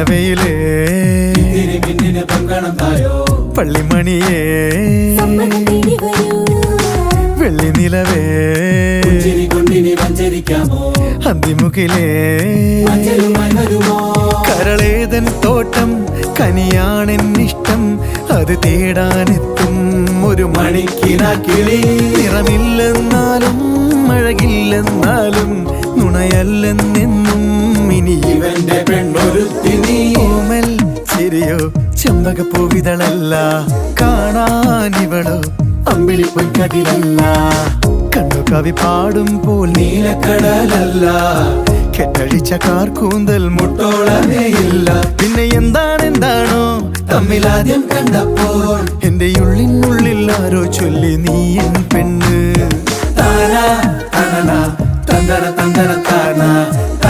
ഇളവയിലേ പള്ളിമണിയേ വെള്ളി നിലവേ അന്തിമുകിലേ കരളേതൻ തോട്ടം കനിയാണെന്നിഷ്ടം അത് തേടാനെത്തും ഒരു മണിക്കിനാക്കിളി നിറമില്ലെന്നാലും അഴകില്ലെന്നാലും നുണയല്ലെന്നെന്നും ഇനി ഇവന്റെ പെണ്ണൊരുത്തി നീ ഓമൽ ശരിയോ ചെമ്പകപ്പൂവിതളല്ല കാണാനിവളോ അമ്പിളിപ്പൊൻകതിരല്ല കണ്ണു കവി പാടുമ്പോൾ നീലക്കടലല്ല കെട്ടഴിച്ച കാർക്കൂന്തൽ മുട്ടോളമേയില്ല പിന്നെ എന്താണെന്താണോ തമ്മിലാദ്യം കണ്ടപ്പോൾ എന്റെ ഉള്ളിനുള്ളിൽ ആരോ ചൊല്ലി നീ എൻ പെണ്ണ് താന തനന തന്തര തന്തര